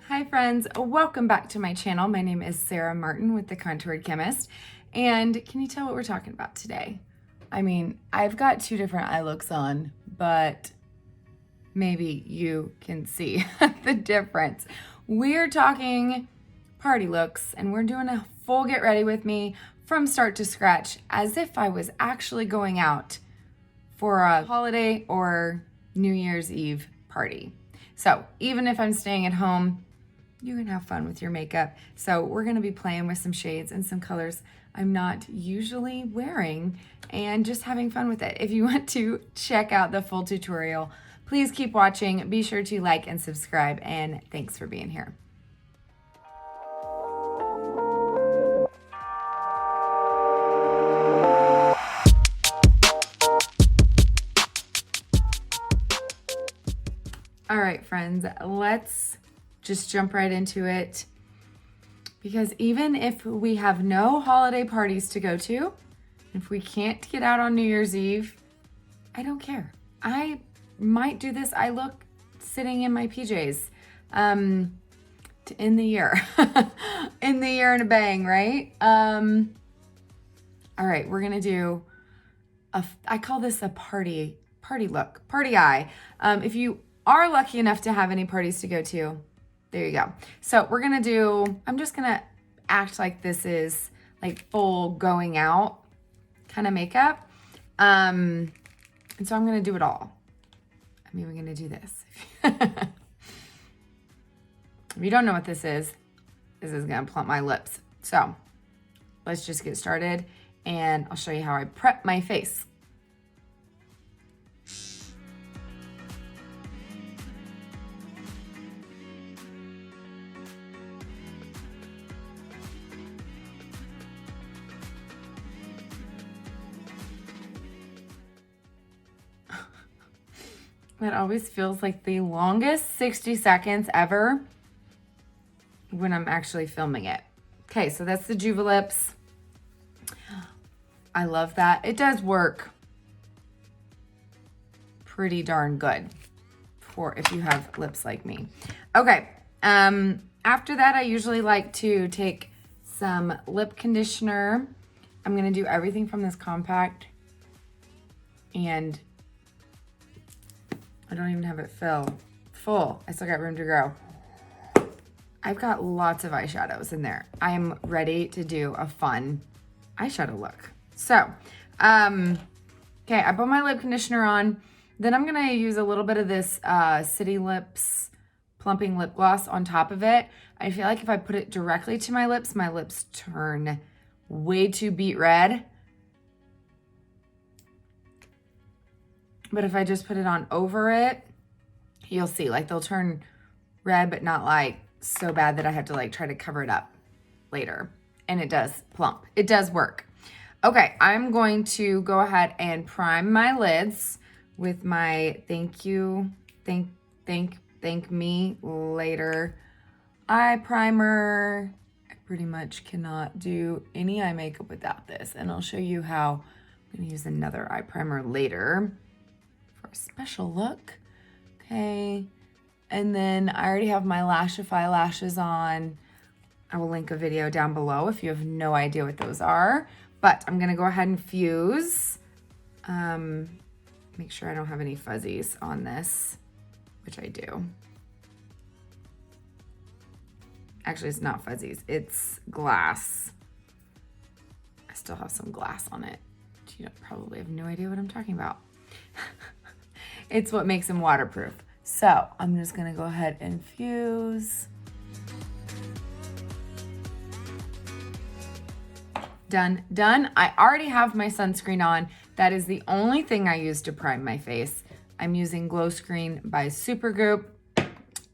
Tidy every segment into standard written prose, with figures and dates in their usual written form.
Hi friends, welcome back to my channel. My name is Sarah Martin with the Contoured Chemist. And can you tell what we're talking about today? I mean, I've got two different eye looks on, but maybe you can see the difference. We're talking party looks and we're doing a full get ready with me from start to scratch as if I was actually going out for a holiday or New Year's Eve party. So even if I'm staying at home, you can have fun with your makeup. So we're gonna be playing with some shades and some colors I'm not usually wearing and just having fun with it. If you want to check out the full tutorial, please keep watching. Be sure to like and subscribe, and thanks for being here. All right, friends, let's just jump right into it, because even if we have no holiday parties to go to, if we can't get out on New Year's Eve, I don't care. I might do this eye look sitting in my PJs to end the year. End the year in a bang, right? All right, we're gonna do I call this a party look, party eye. If you are lucky enough to have any parties to go to, there you go. So we're gonna do, I'm just gonna act like this is like full going out kind of makeup. And so I'm gonna do it all. I mean, we're gonna do this. If you don't know what this is gonna plump my lips. So let's just get started and I'll show you how I prep my face. That always feels like the longest 60 seconds ever when I'm actually filming it. Okay, so that's the Juvelips. I love that. It does work pretty darn good for if you have lips like me. Okay, after that, I usually like to take some lip conditioner. I'm gonna do everything from this compact, and I don't even have it full. I still got room to grow. I've got lots of eyeshadows in there. I'm ready to do a fun eyeshadow look. So, okay, I put my lip conditioner on. Then I'm gonna use a little bit of this City Lips Plumping Lip Gloss on top of it. I feel like if I put it directly to my lips turn way too beet red. But if I just put it on over it, you'll see like they'll turn red, but not like so bad that I have to like try to cover it up later. And it does plump. It does work. Okay, I'm going to go ahead and prime my lids with my Thank Me Later eye primer. I pretty much cannot do any eye makeup without this. And I'll show you how. I'm gonna use another eye primer later for a special look. Okay, and then I already have my Lashify lashes on. I will link a video down below if you have no idea what those are. But I'm gonna go ahead and fuse. Make sure I don't have any fuzzies on this, which I do. Actually, it's not fuzzies, it's glass. I still have some glass on it. You probably have no idea what I'm talking about. It's what makes them waterproof. So I'm just gonna go ahead and fuse. Done. I already have my sunscreen on. That is the only thing I use to prime my face. I'm using Glow Screen by Supergoop.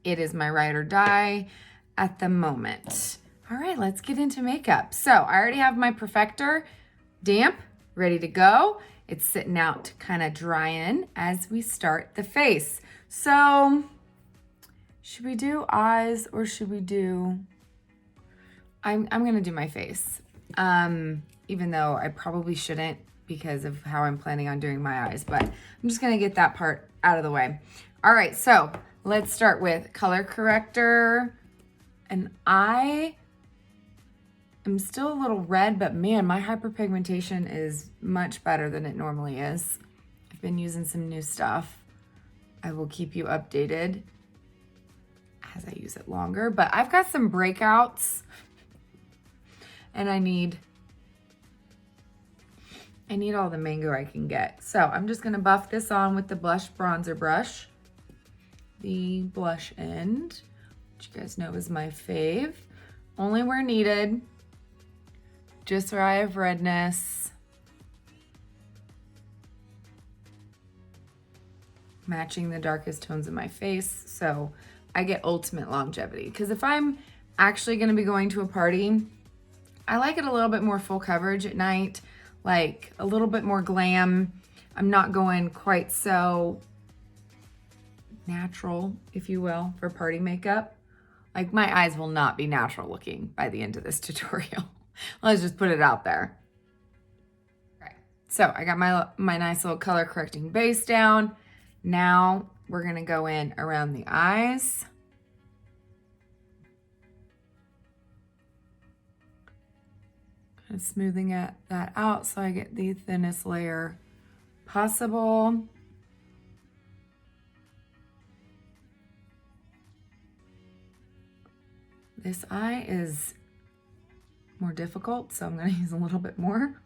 It is my ride or die at the moment. All right, let's get into makeup. So I already have my Perfector damp, ready to go. It's sitting out to kind of dry in as we start the face. So should we do eyes or should we do, I'm gonna do my face. Even though I probably shouldn't because of how I'm planning on doing my eyes, but I'm just gonna get that part out of the way. All right, so let's start with color corrector And I am still a little red, but man, my hyperpigmentation is much better than it normally is. I've been using some new stuff. I will keep you updated as I use it longer, but I've got some breakouts and I need all the mango I can get. So I'm just gonna buff this on with the blush bronzer brush. The blush end, which you guys know is my fave. Only where needed, just where I have redness. Matching the darkest tones of my face, so I get ultimate longevity. Because if I'm actually gonna be going to a party, I like it a little bit more full coverage at night, like a little bit more glam. I'm not going quite so natural, if you will, for party makeup. Like my eyes will not be natural looking by the end of this tutorial. Let's just put it out there. Okay, so I got my nice little color correcting base down. Now we're gonna go in around the eyes. Kind of smoothing that out so I get the thinnest layer possible. This eye is more difficult, so I'm gonna use a little bit more.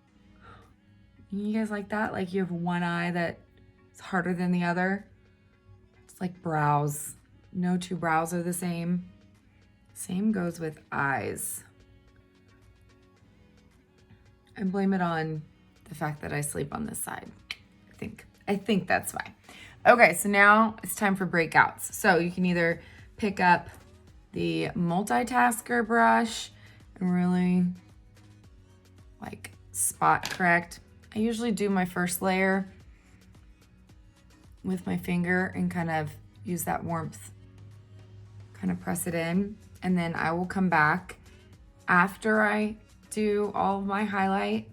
You guys like that? Like you have one eye that is harder than the other? It's like brows. No two brows are the same. Same goes with eyes. I blame it on the fact that I sleep on this side. I think that's why. Okay, so now it's time for breakouts. So you can either pick up the Multitasker brush and really like spot correct. I usually do my first layer with my finger and kind of use that warmth, kind of press it in, and then I will come back after I do all of my highlight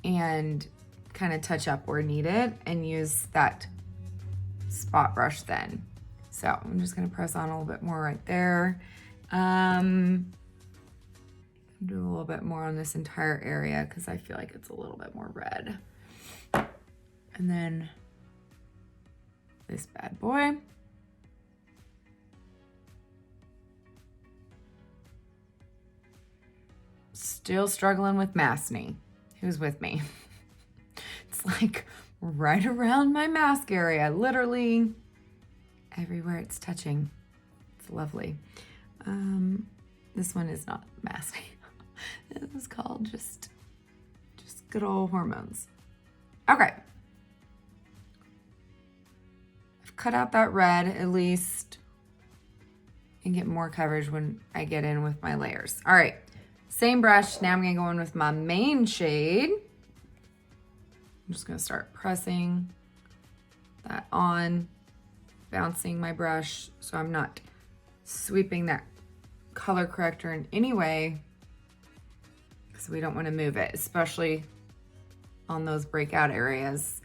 and kind of touch up where needed and use that spot brush then. So I'm just gonna press on a little bit more right there. Do a little bit more on this entire area because I feel like it's a little bit more red. And then this bad boy. Still struggling with masking. Who's with me? It's like right around my mask area, literally everywhere it's touching. It's lovely. This one is not masking. This is called just good old hormones. Okay. I've cut out that red at least and get more coverage when I get in with my layers. All right, same brush. Now I'm gonna go in with my main shade. I'm just gonna start pressing that on, bouncing my brush so I'm not sweeping that color corrector in any way because we don't want to move it, especially on those breakout areas,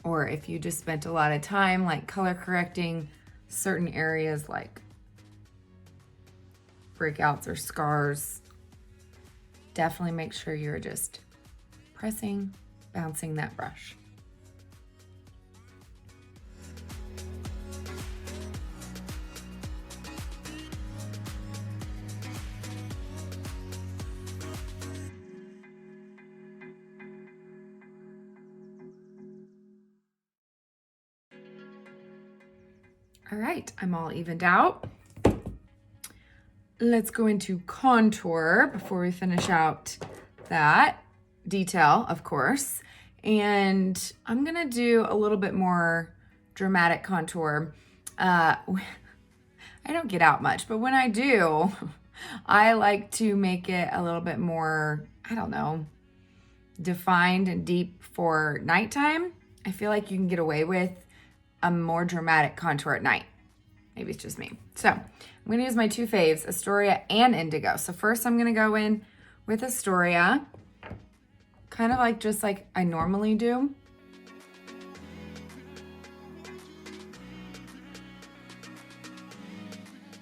or if you just spent a lot of time like color correcting certain areas like breakouts or scars. Definitely make sure you're just pressing, bouncing that brush. All right, I'm all evened out. Let's go into contour before we finish out that detail, of course. And I'm gonna do a little bit more dramatic contour. I don't get out much, but when I do, I like to make it a little bit more, I don't know, defined and deep for nighttime. I feel like you can get away with a more dramatic contour at night. Maybe it's just me. So I'm gonna use my two faves, Astoria and Indigo. So first I'm gonna go in with Astoria, kind of like just like I normally do.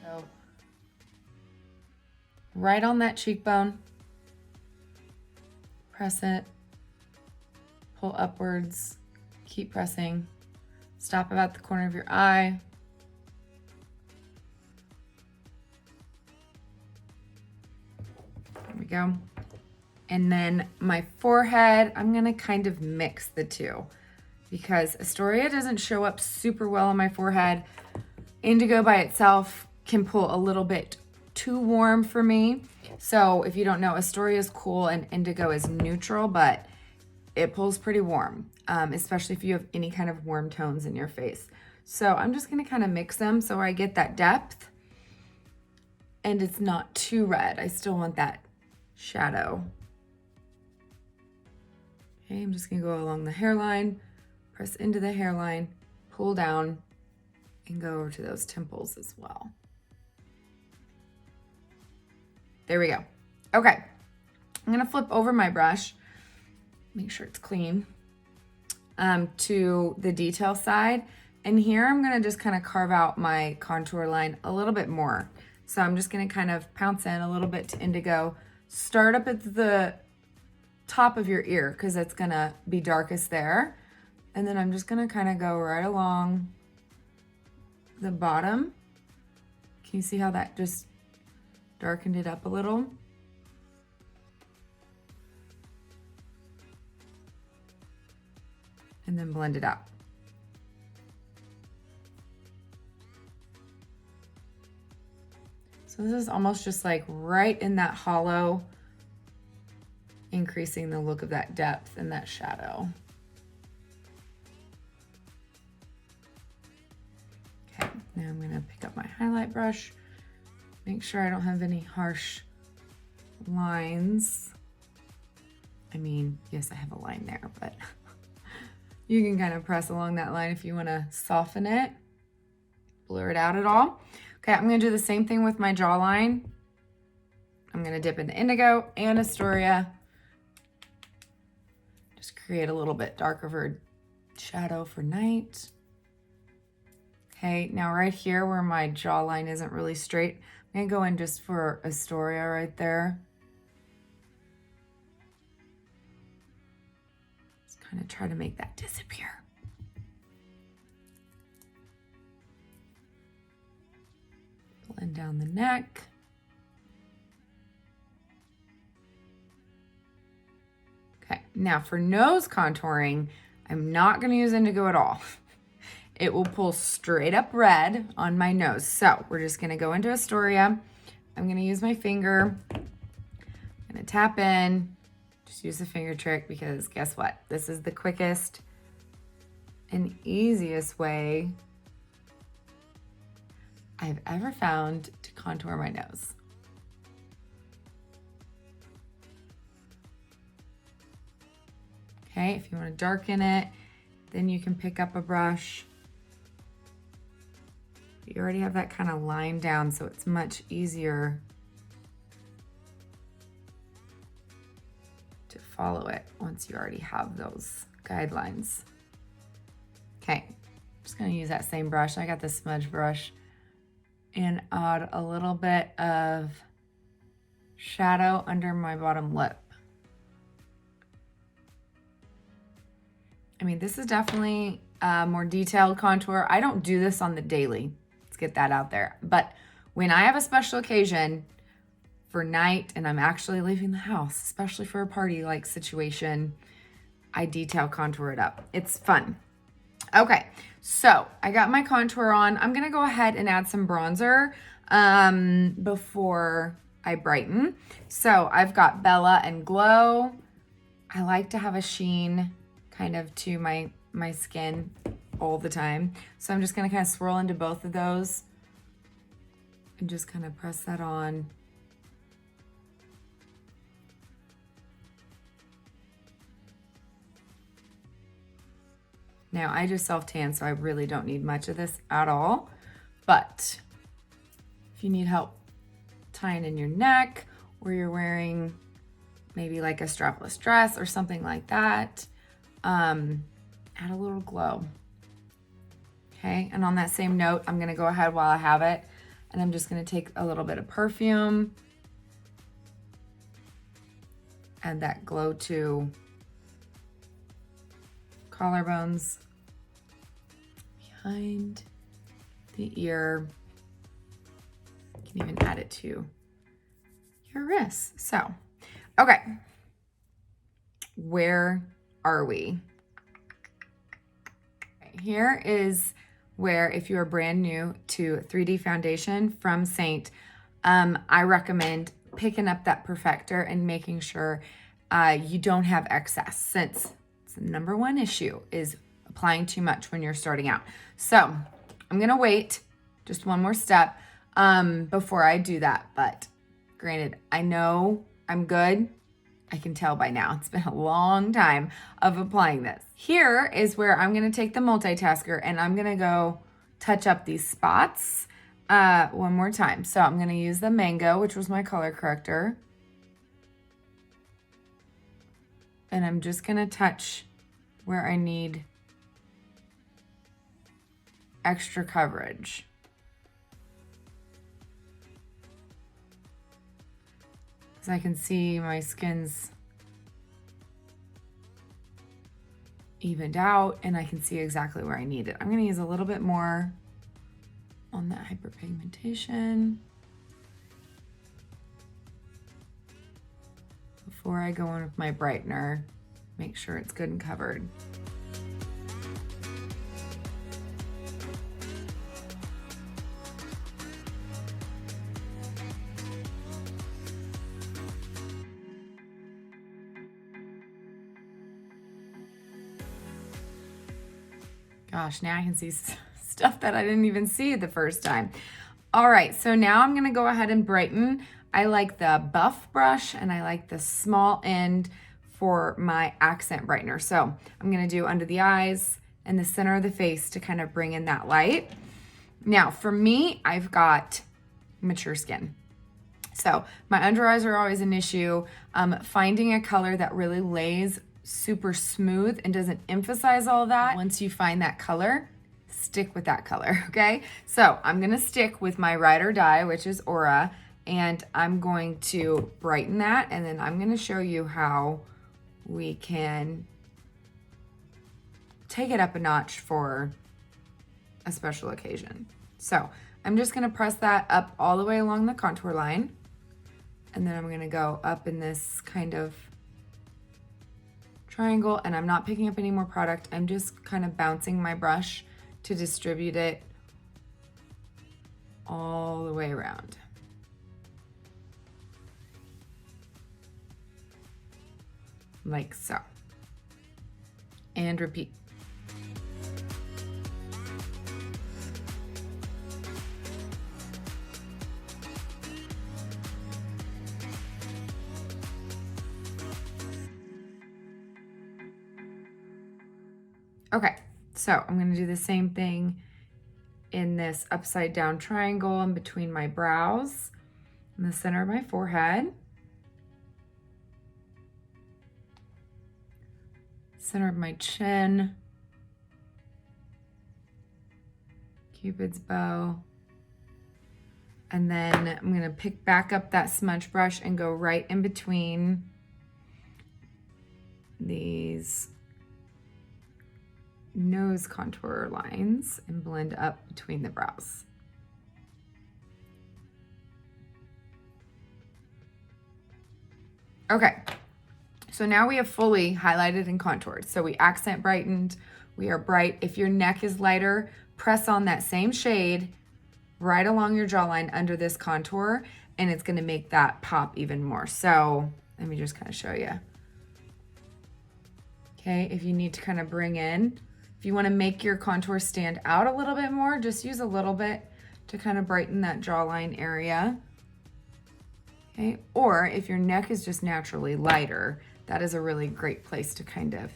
So right on that cheekbone. Press it, pull upwards, keep pressing. Stop about the corner of your eye. There we go. And then my forehead, I'm gonna kind of mix the two because Astoria doesn't show up super well on my forehead. Indigo by itself can pull a little bit too warm for me. So if you don't know, Astoria is cool and Indigo is neutral, but it pulls pretty warm, especially if you have any kind of warm tones in your face. So I'm just gonna kind of mix them so I get that depth and it's not too red. I still want that shadow. Okay, I'm just gonna go along the hairline, press into the hairline, pull down, and go over to those temples as well. There we go. Okay, I'm gonna flip over my brush, make sure it's clean, to the detail side. And here I'm gonna just kind of carve out my contour line a little bit more. So I'm just gonna kind of pounce in a little bit to Indigo, start up at the top of your ear because it's gonna be darkest there. And then I'm just gonna kind of go right along the bottom. Can you see how that just darkened it up a little? And then blend it out. So this is almost just like right in that hollow, increasing the look of that depth and that shadow. Okay, now I'm gonna pick up my highlight brush, make sure I don't have any harsh lines. I mean, yes, I have a line there, but you can kind of press along that line if you wanna soften it, blur it out at all. Okay, I'm gonna do the same thing with my jawline. I'm gonna dip into Indigo and Astoria. Just create a little bit darker of a shadow for night. Okay, now right here where my jawline isn't really straight, I'm gonna go in just for Astoria right there. Just kind of try to make that disappear. Blend down the neck. Okay, now for nose contouring, I'm not gonna use Indigo at all. It will pull straight up red on my nose. So we're just gonna go into Astoria. I'm gonna use my finger. I'm gonna tap in, just use the finger trick because guess what? This is the quickest and easiest way I've ever found to contour my nose. Okay, if you want to darken it, then you can pick up a brush. You already have that kind of line down, so it's much easier to follow it once you already have those guidelines. Okay, I'm just gonna use that same brush. I got the Smudge brush and add a little bit of shadow under my bottom lip. I mean, this is definitely a more detailed contour. I don't do this on the daily. Let's get that out there. But when I have a special occasion for night and I'm actually leaving the house, especially for a party-like situation, I detail contour it up. It's fun. Okay, so I got my contour on. I'm gonna go ahead and add some bronzer before I brighten. So I've got Bella and Glow. I like to have a sheen kind of to my skin all the time. So I'm just gonna kind of swirl into both of those and just kind of press that on. Now I just self-tan, so I really don't need much of this at all. But if you need help tying in your neck, or you're wearing maybe like a strapless dress or something like that, add a little glow. Okay, and on that same note, I'm gonna go ahead while I have it, and I'm just gonna take a little bit of perfume add that glow to collarbones, behind the ear. You can even add it to your wrists. So, okay, where are we? Here is where, if you are brand new to 3D Foundation from Seint, I recommend picking up that Perfector and making sure you don't have excess, since it's the number one issue is applying too much when you're starting out. So I'm gonna wait just one more step before I do that. But granted, I know I'm good. I can tell by now. It's been a long time of applying this. Here is where I'm gonna take the Multitasker and I'm gonna go touch up these spots one more time. So I'm gonna use the Mango, which was my color corrector. And I'm just gonna touch where I need extra coverage. Because I can see my skin's evened out and I can see exactly where I need it. I'm gonna use a little bit more on that hyperpigmentation before I go in with my brightener. Make sure it's good and covered. Gosh, now I can see stuff that I didn't even see the first time. All right, so now I'm gonna go ahead and brighten. I like the buff brush and I like the small end for my accent brightener. So I'm gonna do under the eyes and the center of the face to kind of bring in that light. Now for me, I've got mature skin. So my under eyes are always an issue. Finding a color that really lays super smooth and doesn't emphasize all that. Once you find that color, stick with that color, okay? So I'm gonna stick with my ride or die, which is Aura, and I'm going to brighten that, and then I'm gonna show you how we can take it up a notch for a special occasion. So I'm just gonna press that up all the way along the contour line, and then I'm gonna go up in this kind of triangle, and I'm not picking up any more product. I'm just kind of bouncing my brush to distribute it all the way around. Like so. And repeat. Okay, so I'm gonna do the same thing in this upside down triangle in between my brows, in the center of my forehead, center of my chin, Cupid's bow, and then I'm gonna pick back up that smudge brush and go right in between these nose contour lines and blend up between the brows. Okay, so now we have fully highlighted and contoured. So we accent brightened, we are bright. If your neck is lighter, press on that same shade right along your jawline under this contour, and it's gonna make that pop even more. So let me just kind of show you. Okay, if you need to kind of bring in, if you want to make your contour stand out a little bit more, just use a little bit to kind of brighten that jawline area. Okay, or if your neck is just naturally lighter, that is a really great place to kind of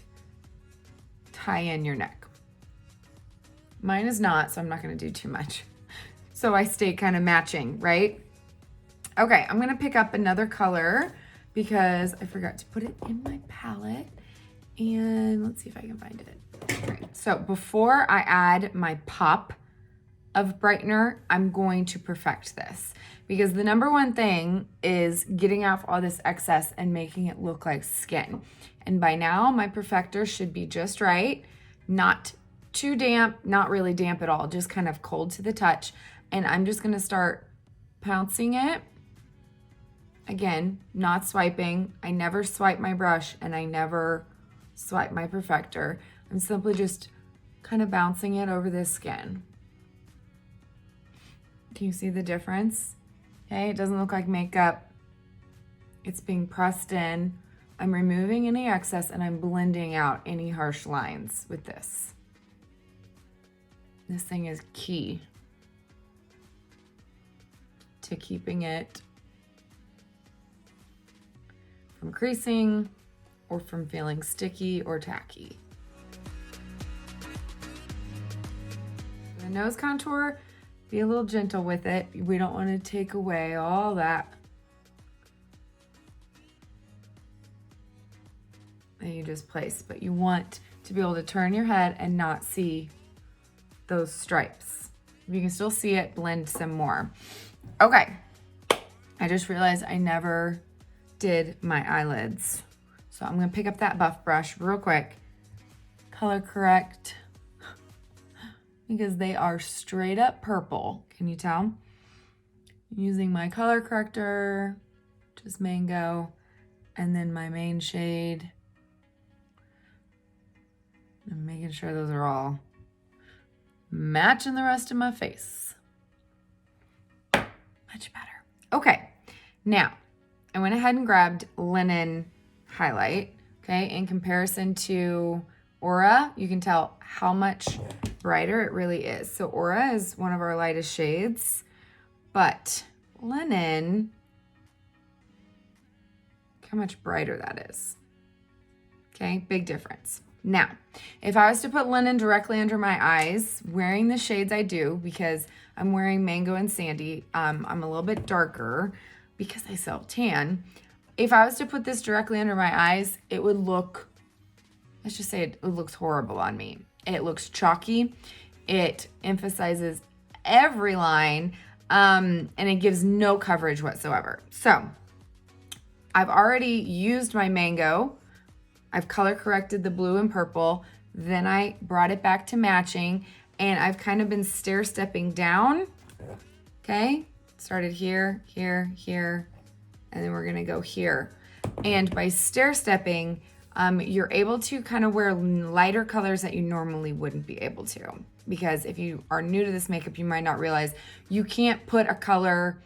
tie in your neck. Mine is not, so I'm not going to do too much. So I stay kind of matching, right? Okay, I'm going to pick up another color because I forgot to put it in my palette. And let's see if I can find it. All right, so before I add my pop of brightener, I'm going to perfect this. Because the number one thing is getting off all this excess and making it look like skin. And by now, my perfector should be just right. Not too damp, not really damp at all, just kind of cold to the touch. And I'm just gonna start pouncing it. Again, not swiping. I never swipe my brush and I never swipe my perfector. I'm simply just kind of bouncing it over this skin. Can you see the difference? Okay, it doesn't look like makeup. It's being pressed in. I'm removing any excess and I'm blending out any harsh lines with this. This thing is key to keeping it from creasing or from feeling sticky or tacky. The nose contour, be a little gentle with it. We don't want to take away all that you just placed, but you want to be able to turn your head and not see those stripes. If you can still see it, blend some more. Okay, I just realized I never did my eyelids. So I'm gonna pick up that buff brush real quick, color correct, because they are straight up purple. Can you tell? I'm using my color corrector, just mango, and then my main shade. I'm making sure those are all matching the rest of my face. Much better. Okay, now I went ahead and grabbed Linen Highlight. Okay, in comparison to Aura, you can tell how much brighter it really is. So Aura is one of our lightest shades, but Linen, look how much brighter that is. Okay, big difference. Now, if I was to put Linen directly under my eyes, wearing the shades I do, because I'm wearing Mango and Sandy, I'm a little bit darker because I self-tan. If I was to put this directly under my eyes, it would look, let's just say it looks horrible on me. It looks chalky. It emphasizes every line, and it gives no coverage whatsoever. So I've already used my Mango. I've color corrected the blue and purple. Then I brought it back to matching, and I've kind of been stair-stepping down. Okay, started here, here, here, and then we're gonna go here. And by stair-stepping, you're able to kind of wear lighter colors that you normally wouldn't be able to. Because if you are new to this makeup, you might not realize you can't put a color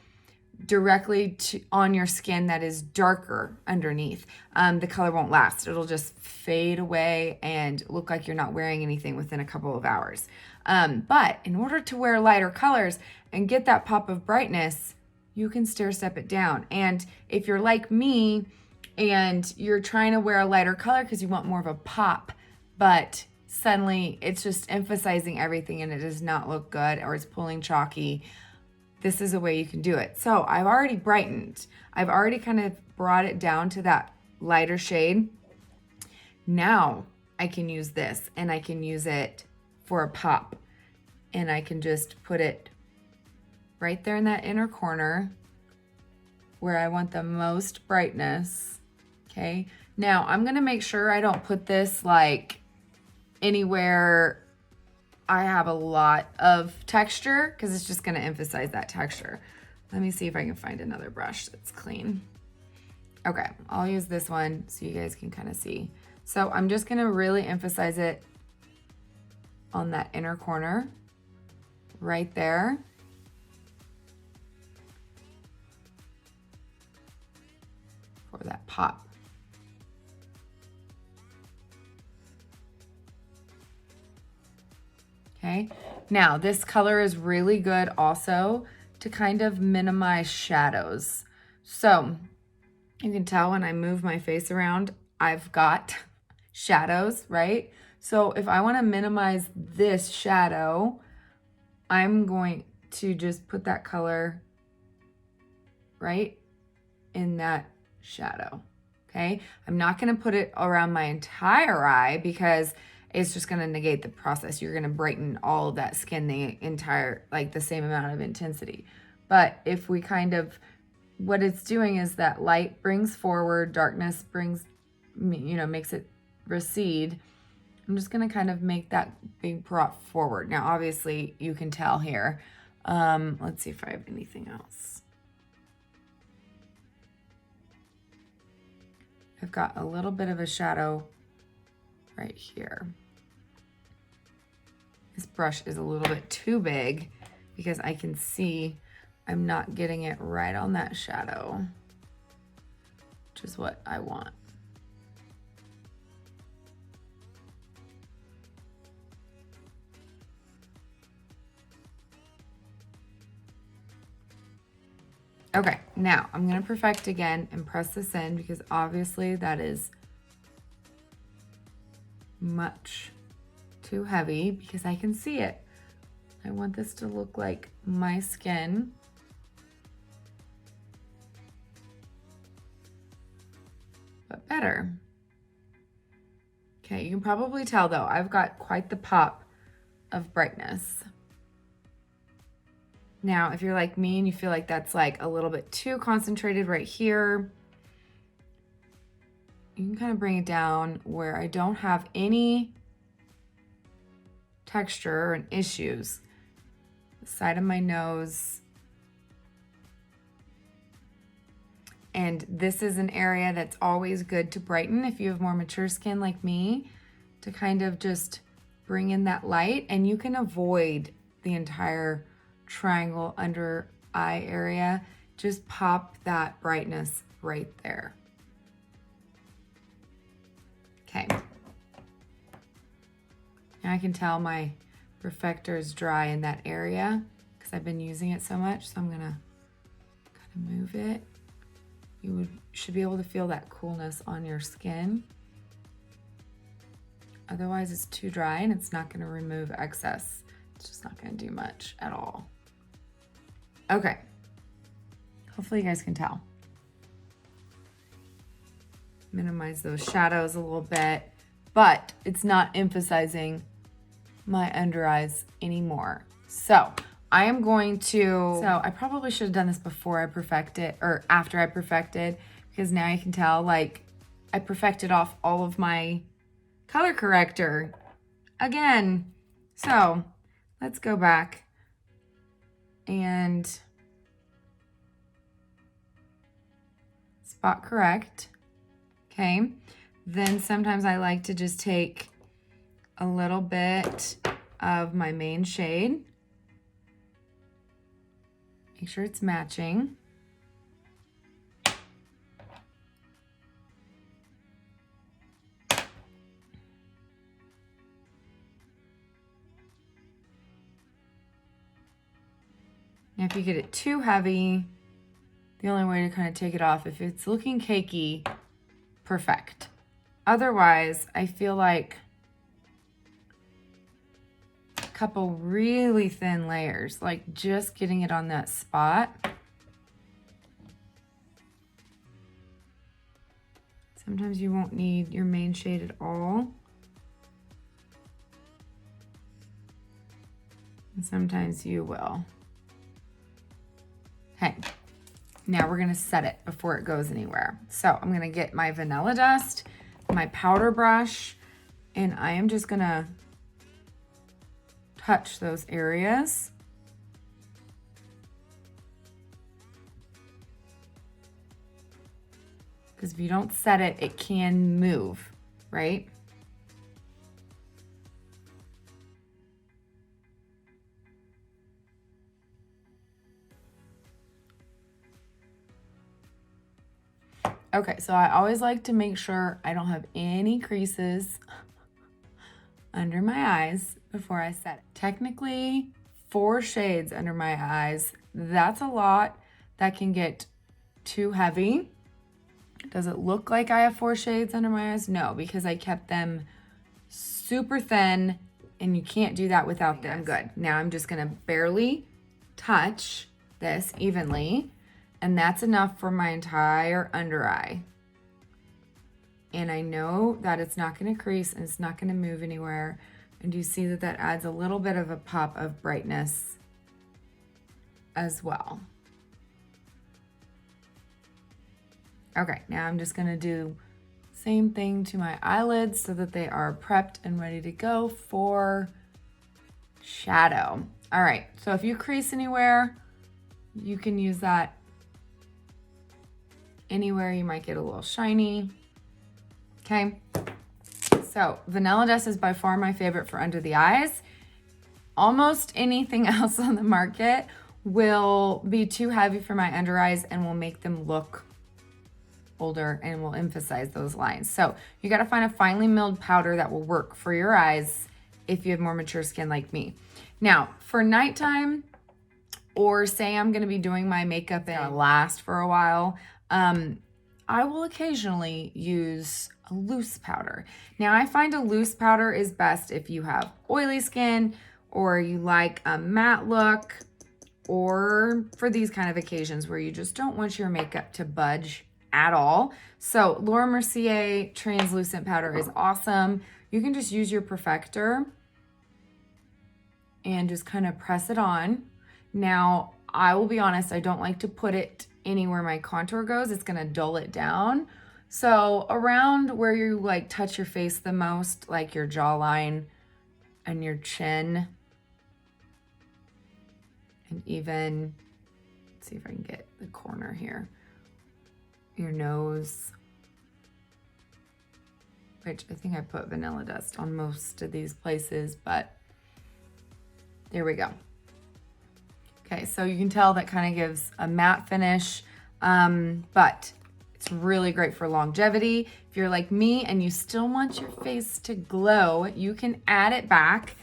directly on your skin that is darker underneath. The color won't last. It'll just fade away and look like you're not wearing anything within a couple of hours. But in order to wear lighter colors and get that pop of brightness, you can stair step it down. And if you're like me and you're trying to wear a lighter color because you want more of a pop, but suddenly it's just emphasizing everything and it does not look good, or it's pulling chalky, this is a way you can do it. So I've already brightened. I've already kind of brought it down to that lighter shade. Now I can use this, and I can use it for a pop, and I can just put it right there in that inner corner where I want the most brightness. Okay, now I'm gonna make sure I don't put this like anywhere I have a lot of texture, because it's just gonna emphasize that texture. Let me see if I can find another brush that's clean. Okay, I'll use this one so you guys can kind of see. So I'm just gonna really emphasize it on that inner corner, right there. For that pop. Okay, now this color is really good also to kind of minimize shadows. So you can tell when I move my face around, I've got shadows, right? So if I want to minimize this shadow, I'm going to just put that color right in that shadow. Okay, I'm not going to put it around my entire eye because it's just going to negate the process. You're going to brighten all of that skin the entire, like the same amount of intensity. But if we kind of, what it's doing is that light brings forward, darkness brings, you know, makes it recede. I'm just going to kind of make that big prop forward. Now, obviously you can tell here. Let's see if I have anything else. I've got a little bit of a shadow right here. This brush is a little bit too big because I can see I'm not getting it right on that shadow, which is what I want. Okay, now I'm gonna perfect again and press this in because obviously that is much too heavy because I can see it. I want this to look like my skin. But better. Okay, you can probably tell though, I've got quite the pop of brightness. Now, if you're like me and you feel like that's like a little bit too concentrated right here, you can kind of bring it down where I don't have any texture and issues. The side of my nose. And this is an area that's always good to brighten if you have more mature skin like me, to kind of just bring in that light, and you can avoid the entire triangle under eye area. Just pop that brightness right there. Okay. Now I can tell my perfector is dry in that area because I've been using it so much. So I'm gonna kind of move it. You should be able to feel that coolness on your skin. Otherwise it's too dry and it's not gonna remove excess. It's just not gonna do much at all. Okay, hopefully you guys can tell. Minimize those shadows a little bit, but it's not emphasizing my under eyes anymore. So I am going to, I probably should have done this before I perfected or after I perfected, because now you can tell like I perfected off all of my color corrector again. So let's go back and spot correct. Okay, then sometimes I like to just take a little bit of my main shade. Make sure it's matching. Now, if you get it too heavy, the only way to kind of take it off, if it's looking cakey, perfect. Otherwise, I feel like a couple really thin layers, like just getting it on that spot. Sometimes you won't need your main shade at all. And sometimes you will. Okay, now we're gonna set it before it goes anywhere. So I'm gonna get my vanilla dust, my powder brush, and I am just gonna touch those areas. Because if you don't set it, it can move, right? Okay, so I always like to make sure I don't have any creases under my eyes before I set it. Technically, 4 shades under my eyes. That's a lot. That can get too heavy. Does it look like I have 4 shades under my eyes? No, because I kept them super thin, and you can't do that without them. Good. Now I'm just gonna barely touch this evenly, and that's enough for my entire under eye. And I know that it's not going to crease and it's not going to move anywhere. And you see that that adds a little bit of a pop of brightness as well. Okay, now I'm just going to do same thing to my eyelids so that they are prepped and ready to go for shadow. All right, so if you crease anywhere, you can use that anywhere you might get a little shiny. Okay, so Vanilla Dust is by far my favorite for under the eyes. Almost anything else on the market will be too heavy for my under eyes and will make them look older and will emphasize those lines. So you got to find a finely milled powder that will work for your eyes if you have more mature skin like me. Now, for nighttime, or say I'm going to be doing my makeup and it'll last for a while, I will occasionally use a loose powder. Now, I find a loose powder is best if you have oily skin or you like a matte look, or for these kind of occasions where you just don't want your makeup to budge at all. So Laura Mercier translucent powder is awesome. You can just use your perfector and just kind of press it on. Now, I will be honest, I don't like to put it anywhere my contour goes. It's gonna dull it down. So around where you like touch your face the most, like your jawline and your chin, and even, let's see if I can get the corner here, your nose, which I think I put Vanilla Dust on most of these places, but there we go. Okay, so you can tell that kind of gives a matte finish, but it's really great for longevity. If you're like me and you still want your face to glow, you can add it back.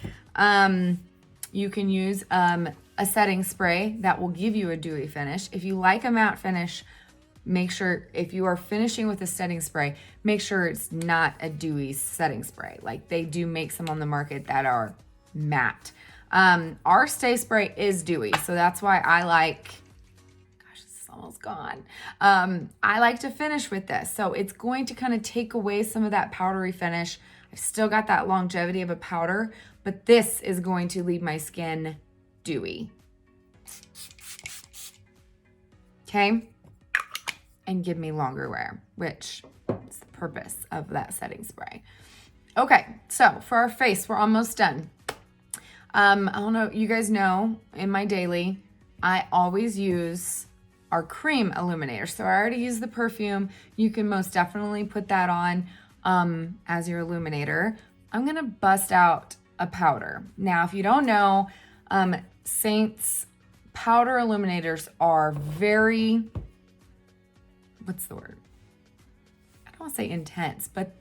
You can use a setting spray that will give you a dewy finish. If you like a matte finish, make sure if you are finishing with a setting spray, make sure it's not a dewy setting spray. Like they do make some on the market that are matte. Our Stay Spray is dewy, so that's why I like, gosh, this is almost gone. I like to finish with this. So it's going to kind of take away some of that powdery finish. I've still got that longevity of a powder, but this is going to leave my skin dewy. Okay? And give me longer wear, which is the purpose of that setting spray. Okay, so for our face, we're almost done. I don't know, you guys know, in my daily, I always use our cream illuminator. So I already use the perfume. You can most definitely put that on as your illuminator. I'm gonna bust out a powder. Now, if you don't know, Seint's powder illuminators are very, what's the word? I don't want to say intense, but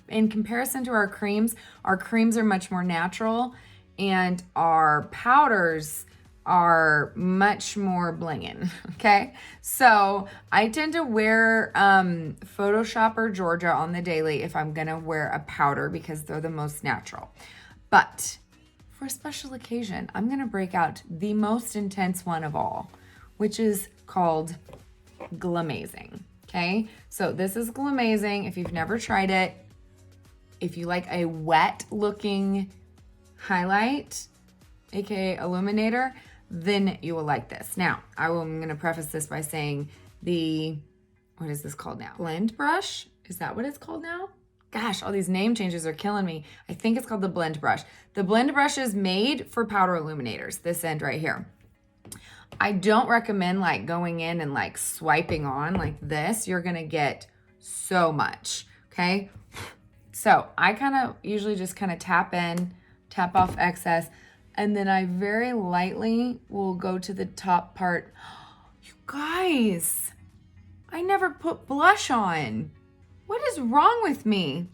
in comparison to our creams are much more natural, and our powders are much more blingin', okay? So I tend to wear Photoshopper Georgia on the daily if I'm gonna wear a powder because they're the most natural. But for a special occasion, I'm gonna break out the most intense one of all, which is called Glamazing, okay? So this is Glamazing. If you've never tried it, if you like a wet looking highlight, aka illuminator, then you will like this. Now, I'm gonna preface this by saying what is this called now? Blend brush? Is that what it's called now? Gosh, all these name changes are killing me. I think it's called the blend brush. The blend brush is made for powder illuminators, this end right here. I don't recommend like going in and like swiping on like this. You're gonna get so much, okay? So I kind of usually just kind of tap off excess, and then I very lightly will go to the top part. You guys, I never put blush on. What is wrong with me?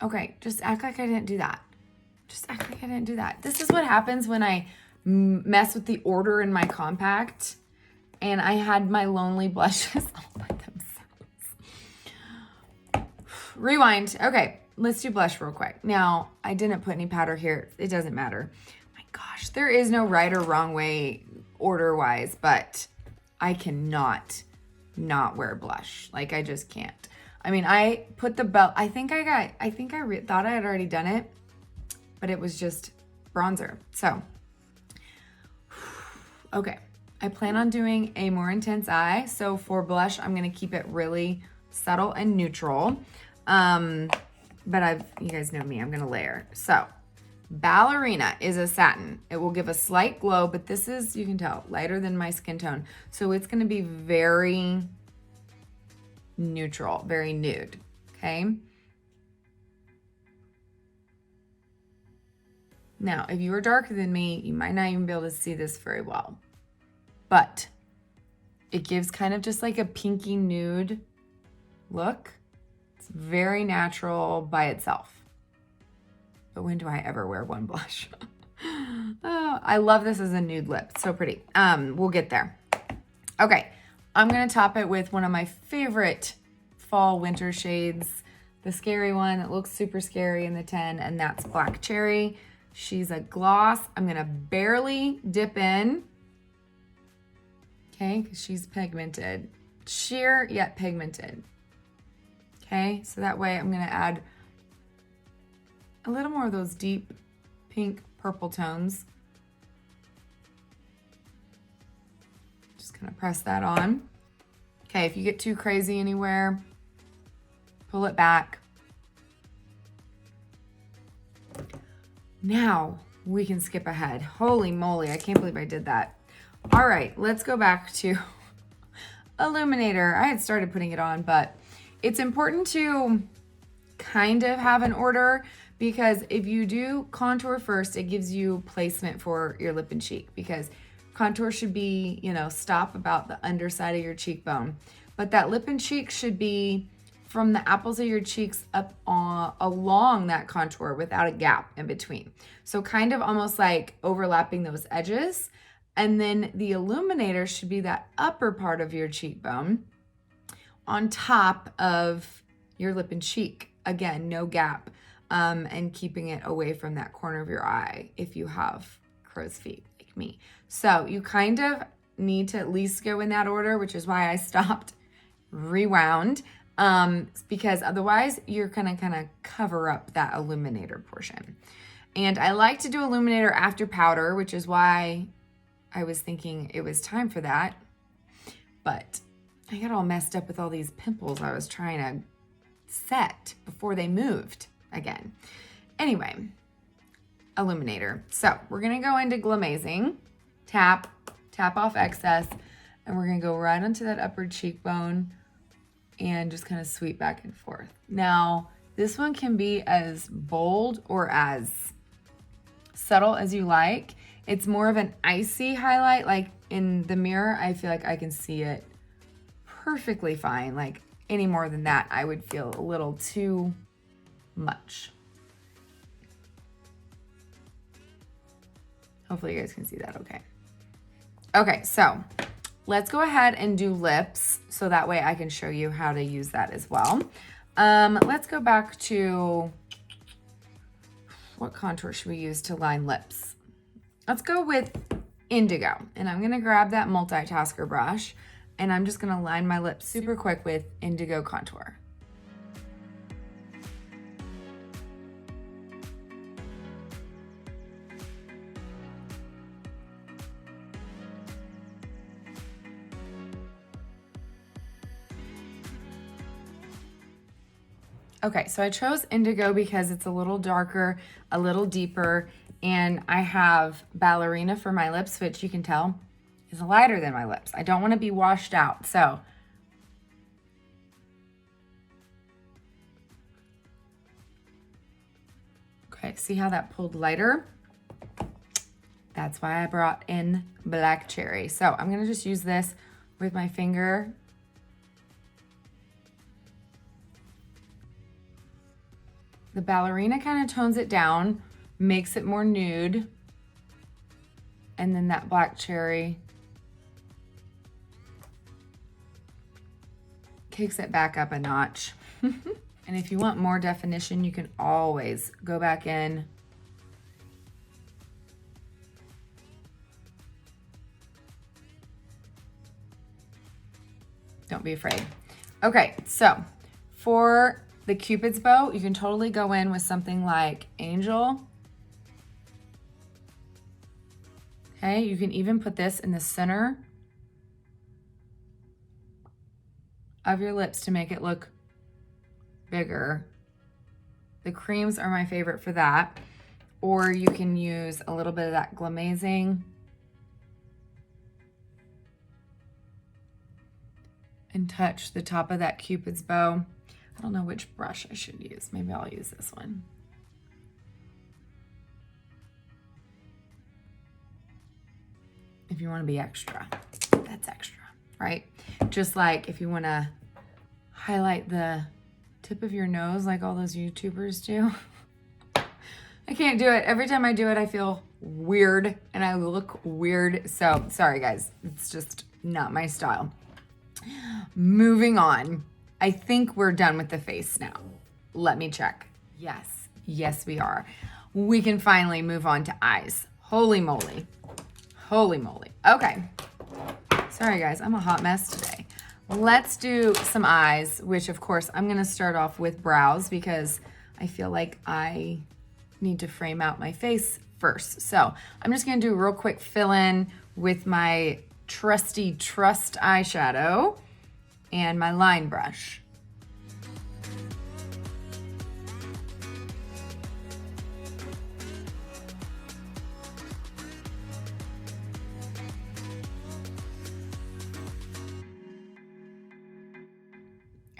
Okay, just act like I didn't do that. Just act like I didn't do that. This is what happens when I mess with the order in my compact, and I had my lonely blushes all by themselves. Rewind. Okay, let's do blush real quick. Now, I didn't put any powder here. It doesn't matter. My gosh, there is no right or wrong way order-wise, but I cannot not wear blush. Like, I just can't. I mean, I put the belt, I thought I had already done it, but it was just bronzer. So, okay. I plan on doing a more intense eye. So for blush, I'm gonna keep it really subtle and neutral. But you guys know me, I'm gonna layer. So, Ballerina is a satin. It will give a slight glow, but this is, you can tell, lighter than my skin tone. So it's gonna be very neutral, very nude, okay? Now, if you are darker than me, you might not even be able to see this very well, but it gives kind of just like a pinky nude look. It's very natural by itself. But when do I ever wear one blush? Oh, I love this as a nude lip. So pretty. We'll get there. Okay, I'm gonna top it with one of my favorite fall winter shades, the scary one that looks super scary in the 10, and that's Black Cherry. She's a gloss. I'm gonna barely dip in, okay, because she's pigmented. Sheer yet pigmented. Okay, so that way I'm gonna add a little more of those deep pink purple tones. Just gonna press that on. Okay, if you get too crazy anywhere, pull it back. Now we can skip ahead. Holy moly, I can't believe I did that. All right, let's go back to Illuminator. I had started putting it on, but it's important to kind of have an order, because if you do contour first, it gives you placement for your lip and cheek, because contour should be, stop about the underside of your cheekbone. But that lip and cheek should be from the apples of your cheeks up along that contour without a gap in between. So kind of almost like overlapping those edges. And then the illuminator should be that upper part of your cheekbone on top of your lip and cheek. Again, no gap. And keeping it away from that corner of your eye if you have crow's feet like me. So you kind of need to at least go in that order, which is why I stopped, rewound, because otherwise you're gonna kind of cover up that illuminator portion. And I like to do illuminator after powder, which is why I was thinking it was time for that. But I got all messed up with all these pimples I was trying to set before they moved again. Anyway, illuminator. So we're gonna go into Glamazing, tap off excess, and we're gonna go right onto that upper cheekbone and just kind of sweep back and forth. Now, this one can be as bold or as subtle as you like. It's more of an icy highlight. Like in the mirror, I feel like I can see it perfectly fine. Like any more than that, I would feel a little too much. Hopefully you guys can see that okay. Okay, so let's go ahead and do lips so that way I can show you how to use that as well. Let's go back to, what contour should we use to line lips? Let's go with Indigo, and I'm gonna grab that Multitasker brush and I'm just gonna line my lips super quick with Indigo contour. Okay, so I chose Indigo because it's a little darker, a little deeper, and I have Ballerina for my lips, which you can tell is lighter than my lips. I don't want to be washed out, so. Okay, see how that pulled lighter? That's why I brought in Black Cherry. So I'm gonna just use this with my finger. The Ballerina kind of tones it down, makes it more nude. And then that Black Cherry kicks it back up a notch. And if you want more definition, you can always go back in. Don't be afraid. Okay, so For the Cupid's bow, you can totally go in with something like Angel. Okay, you can even put this in the center of your lips to make it look bigger. The creams are my favorite for that. Or you can use a little bit of that glamazing and touch the top of that Cupid's bow. I don't know which brush I should use. Maybe I'll use this one. If you want to be extra, that's extra, right? Just like if you want to highlight the tip of your nose like all those YouTubers do. I can't do it. Every time I do it, I feel weird and I look weird. So sorry guys, it's just not my style. Moving on. I think we're done with the face now. Let me check. Yes, we are. We can finally move on to eyes. Holy moly. Holy moly. Okay. Sorry guys, I'm a hot mess today. Let's do some eyes, which of course I'm gonna start off with brows because I feel like I need to frame out my face first. So I'm just gonna do a real quick fill in with my trusty Trust eyeshadow and my line brush.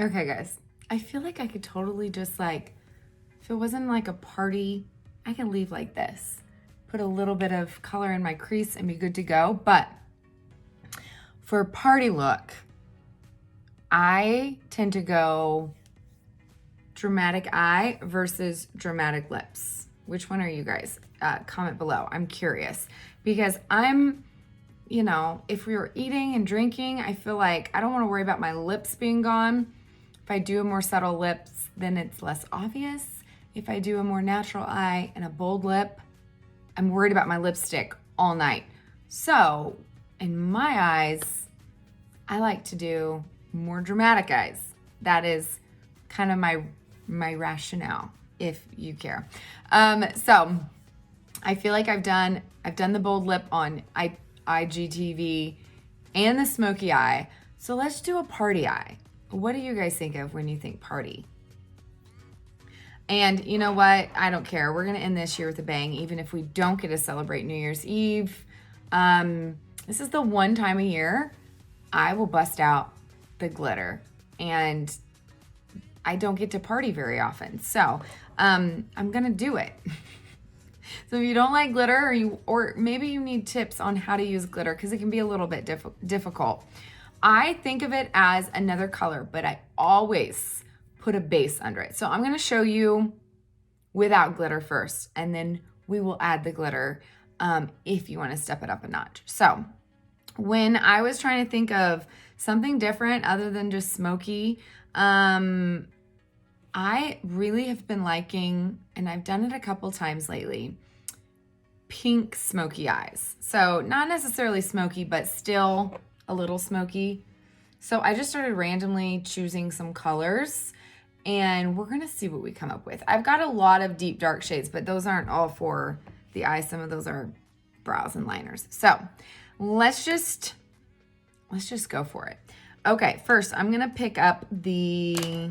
Okay guys, I feel like I could totally just like, if it wasn't like a party, I could leave like this. Put a little bit of color in my crease and be good to go. But for a party look, I tend to go dramatic eye versus dramatic lips. Which one are you guys? Comment below. I'm curious because I'm, you know, if we were eating and drinking, I feel like I don't want to worry about my lips being gone. If I do a more subtle lips, then it's less obvious. If I do a more natural eye and a bold lip, I'm worried about my lipstick all night. So in my eyes, I like to do more dramatic eyes. That is kind of my rationale, if you care. So I feel like I've done the bold lip on IGTV and the smoky eye. So let's do a party eye. What do you guys think of when you think party? And you know what? I don't care. We're going to end this year with a bang, even if we don't get to celebrate New Year's Eve. This is the one time a year I will bust out the glitter. And I don't get to party very often. So I'm going to do it. So if you don't like glitter or maybe you need tips on how to use glitter because it can be a little bit difficult. I think of it as another color, but I always put a base under it. So I'm going to show you without glitter first, and then we will add the glitter if you want to step it up a notch. So when I was trying to think of something different other than just smoky, I really have been liking, and I've done it a couple times lately, pink smoky eyes. So not necessarily smoky, but still a little smoky. So I just started randomly choosing some colors and we're gonna see what we come up with. I've got a lot of deep dark shades, but those aren't all for the eyes. Some of those are brows and liners. So let's just go for it. Okay, first I'm gonna pick up the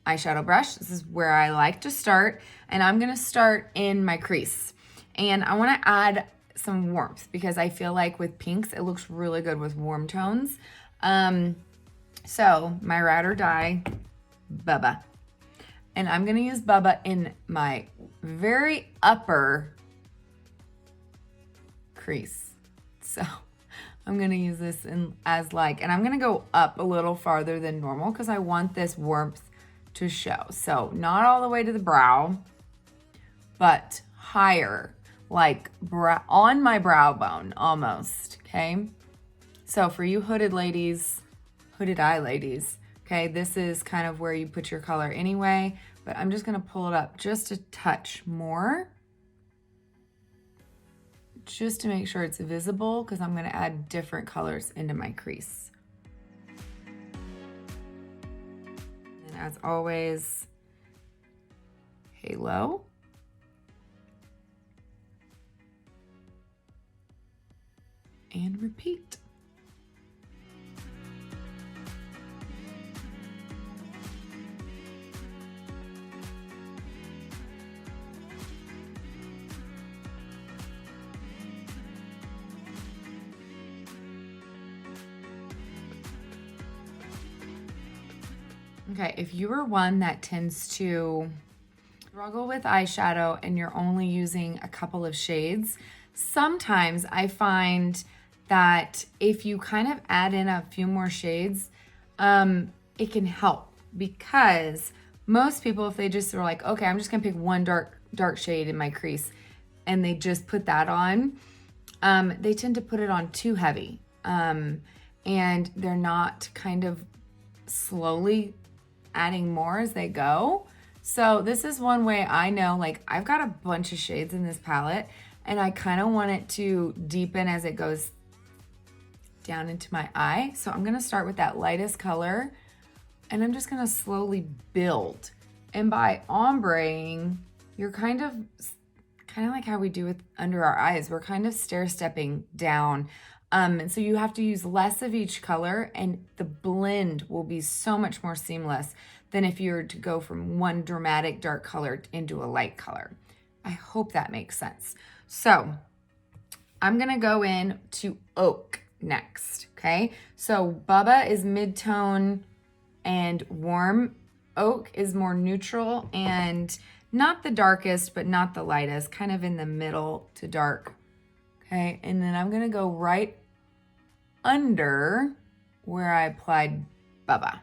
eyeshadow brush. This is where I like to start, and I'm gonna start in my crease. And I wanna add some warmth because I feel like with pinks, it looks really good with warm tones. So my ride or die, Bubba. And I'm gonna use Bubba in my very upper crease. So I'm gonna use this and I'm gonna go up a little farther than normal because I want this warmth to show. So not all the way to the brow, but higher, like on my brow bone almost, okay? So for you hooded ladies, hooded eye ladies, okay, this is kind of where you put your color anyway, but I'm just gonna pull it up just a touch more, just to make sure it's visible because I'm gonna add different colors into my crease. And as always, halo. And repeat. Okay, if you are one that tends to struggle with eyeshadow and you're only using a couple of shades, sometimes I find that if you kind of add in a few more shades, it can help, because most people, if they just are like, okay, I'm just gonna pick one dark shade in my crease, and they just put that on, they tend to put it on too heavy, and they're not kind of slowly adding more as they go. So this is one way I know, like, I've got a bunch of shades in this palette and I kind of want it to deepen as it goes down into my eye. So I'm gonna start with that lightest color and I'm just gonna slowly build. And by ombreing, you're kind of like how we do with under our eyes. We're kind of stair-stepping down. And so you have to use less of each color and the blend will be so much more seamless than if you were to go from one dramatic dark color into a light color. I hope that makes sense. So I'm gonna go in to Oak next, okay? So Bubba is mid-tone and warm. Oak is more neutral and not the darkest, but not the lightest, kind of in the middle to dark. Okay, and then I'm gonna go right under where I applied Bubba.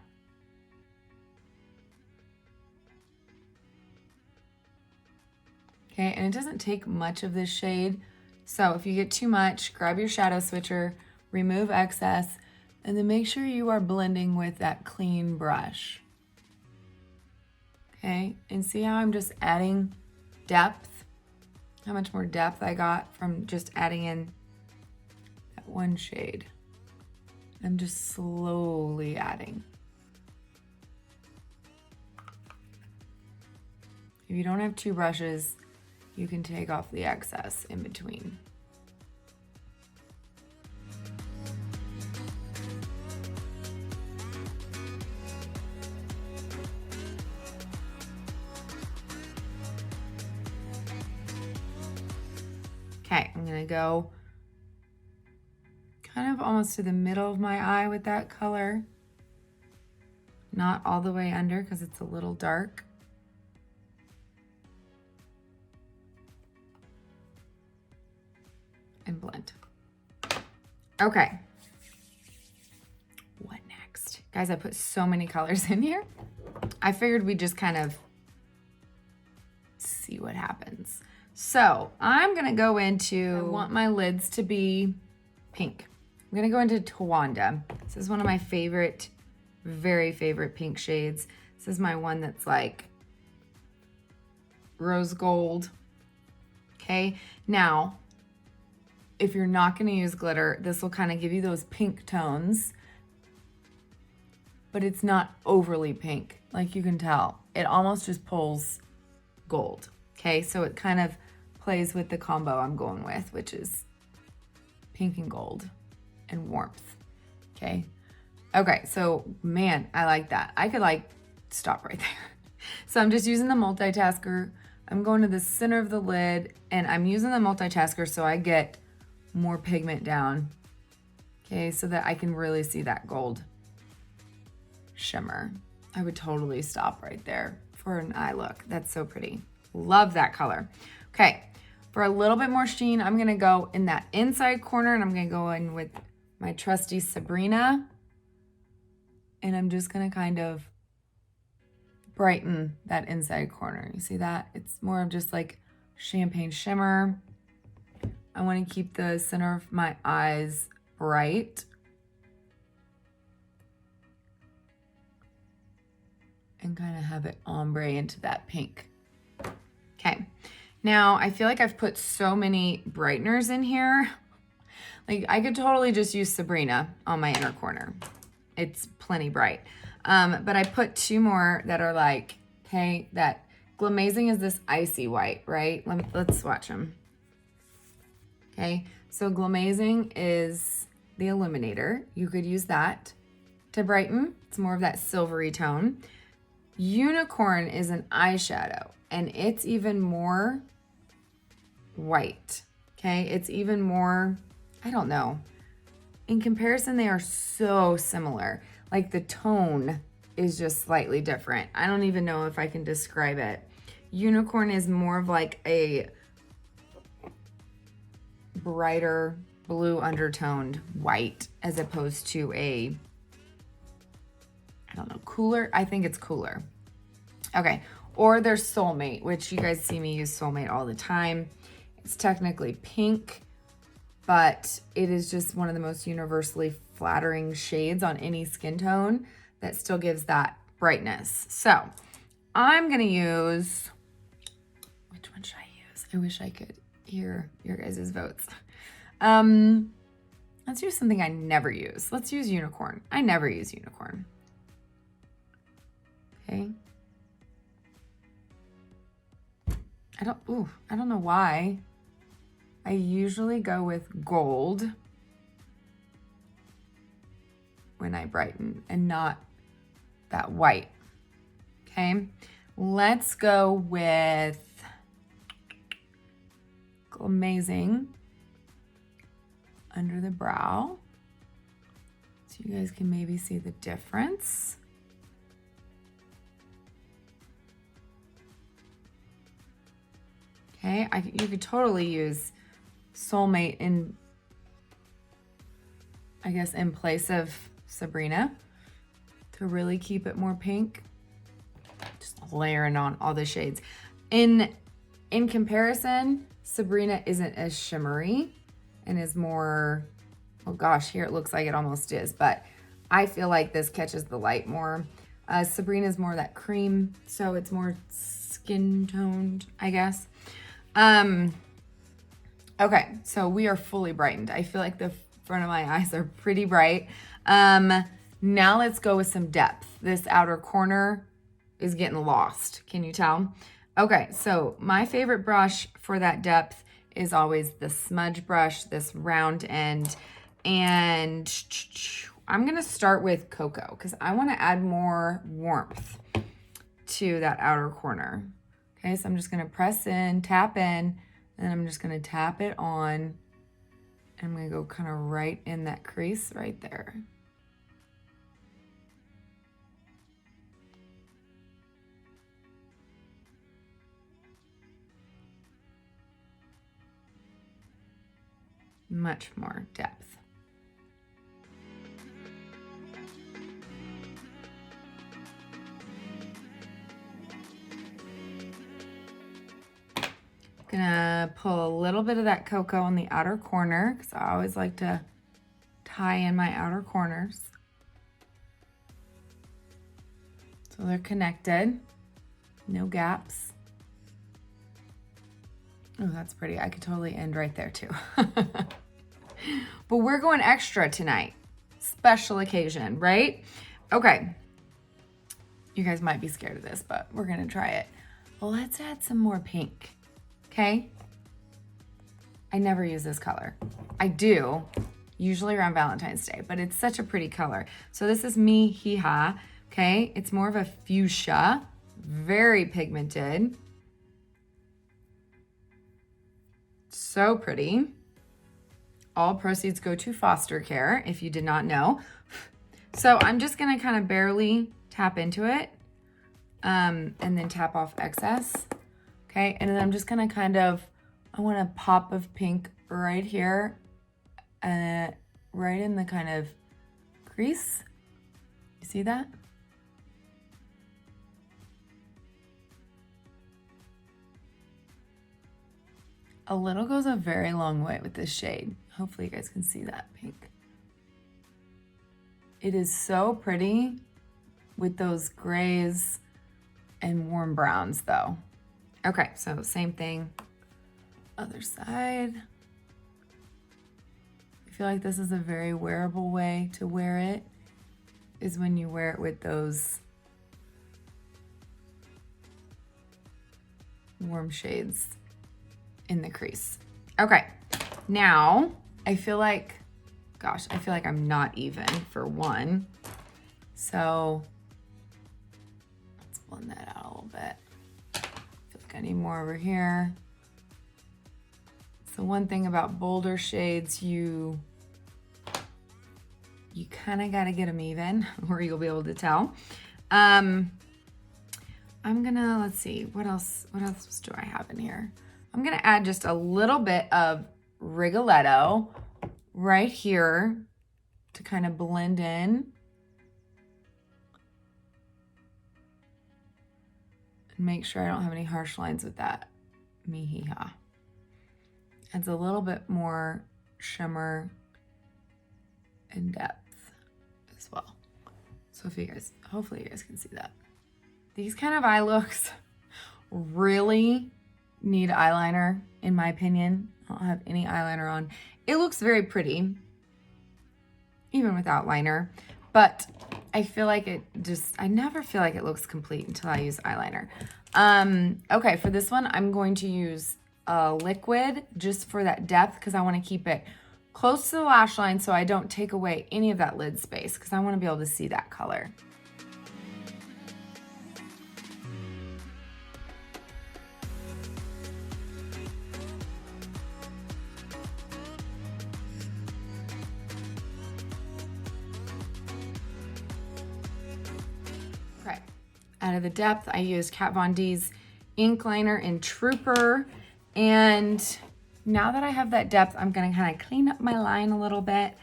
Okay, and it doesn't take much of this shade. So if you get too much, grab your shadow switcher, remove excess, and then make sure you are blending with that clean brush. Okay, and see how I'm just adding depth? How much more depth I got from just adding in that one shade. I'm just slowly adding. If you don't have two brushes, you can take off the excess in between. Okay, I'm gonna go kind of almost to the middle of my eye with that color. Not all the way under because it's a little dark. And blend. Okay. What next? Guys, I put so many colors in here. I figured we'd just kind of see what happens. So I'm gonna go into, I want my lids to be pink. I'm gonna go into Twanda. This is one of my favorite, very favorite pink shades. This is my one that's like rose gold. Okay, now, if you're not gonna use glitter, this will kind of give you those pink tones, but it's not overly pink, like you can tell. It almost just pulls gold, okay? So it kind of plays with the combo I'm going with, which is pink and gold and warmth, okay? Okay, so man, I like that. I could like stop right there. So I'm just using the multitasker. I'm going to the center of the lid and I'm using the multitasker so I get more pigment down, okay, so that I can really see that gold shimmer. I would totally stop right there for an eye look. That's so pretty. Love that color. Okay, for a little bit more sheen, I'm gonna go in that inside corner and I'm gonna go in with my trusty Sabrina. And I'm just gonna kind of brighten that inside corner. You see that? It's more of just like champagne shimmer. I want to keep the center of my eyes bright. And kind of have it ombre into that pink. Okay. Now, I feel like I've put so many brighteners in here. Like, I could totally just use Sabrina on my inner corner. It's plenty bright. But I put two more that are like, okay, that Glamazing is this icy white, right? Let's swatch them. Okay, so Glamazing is the Illuminator. You could use that to brighten. It's more of that silvery tone. Unicorn is an eyeshadow, and it's even more white. Okay, it's even more, I don't know. In comparison, they are so similar. Like the tone is just slightly different. I don't even know if I can describe it. Unicorn is more of like a brighter blue undertoned white as opposed to a, I don't know, cooler. I think it's cooler. Okay, or there's Soulmate, which you guys see me use Soulmate all the time. It's technically pink, but it is just one of the most universally flattering shades on any skin tone that still gives that brightness. So I'm gonna use, which one should I use? I wish I could hear your guys' votes. Let's use something I never use. Let's use Unicorn. I never use Unicorn. Okay. I don't know why. I usually go with gold when I brighten and not that white. Okay, let's go with Amazing under the brow so you guys can maybe see the difference. Okay, you could totally use Soulmate in, I guess, in place of Sabrina to really keep it more pink. Just layering on all the shades. In comparison, Sabrina isn't as shimmery and is more, oh gosh, here it looks like it almost is, but I feel like this catches the light more. Sabrina's more that cream, so it's more skin toned, I guess. Okay, so we are fully brightened. I feel like the front of my eyes are pretty bright. Now let's go with some depth. This outer corner is getting lost. Can you tell? Okay, so my favorite brush for that depth is always the Smudge brush, this round end. And I'm gonna start with Coco because I wanna add more warmth to that outer corner. Okay, so I'm just gonna press in, tap in, and I'm just gonna tap it on. And I'm gonna go kind of right in that crease right there. Much more depth. Gonna pull a little bit of that Cocoa on the outer corner because I always like to tie in my outer corners. So they're connected, no gaps. Oh, that's pretty. I could totally end right there too. But we're going extra tonight. Special occasion, right? Okay. You guys might be scared of this, but we're gonna try it. Well, let's add some more pink. Okay, I never use this color. I do, usually around Valentine's Day, but it's such a pretty color. So this is me, Hija, okay? It's more of a fuchsia, very pigmented. So pretty. All proceeds go to foster care, if you did not know. So I'm just gonna kind of barely tap into it and then tap off excess. Okay, and then I'm just gonna kind of, I want a pop of pink right here, right in the kind of crease. You see that? A little goes a very long way with this shade. Hopefully you guys can see that pink. It is so pretty with those grays and warm browns though. Okay, so same thing, other side. I feel like this is a very wearable way to wear it. is when you wear it with those warm shades in the crease. Okay, now I feel like, gosh, I feel like I'm not even for one. So let's blend that out a little bit. I feel like I need more over here. So one thing about bolder shades, you kind of got to get them even, or you'll be able to tell. I'm gonna, let's see, what else do I have in here? I'm gonna add just a little bit of Rigoletto right here to kind of blend in. And make sure I don't have any harsh lines with that. Hija. Adds a little bit more shimmer and depth as well. So if you guys, hopefully you guys can see that. These kind of eye looks really need eyeliner, in my opinion. I don't have any eyeliner on. It looks very pretty, even without liner, but I feel like it just, I never feel like it looks complete until I use eyeliner. Okay, for this one, I'm going to use a liquid just for that depth because I want to keep it close to the lash line so I don't take away any of that lid space because I want to be able to see that color. Okay, out of the depth, I used Kat Von D's ink liner in Trooper. And now that I have that depth, I'm gonna kind of clean up my line a little bit.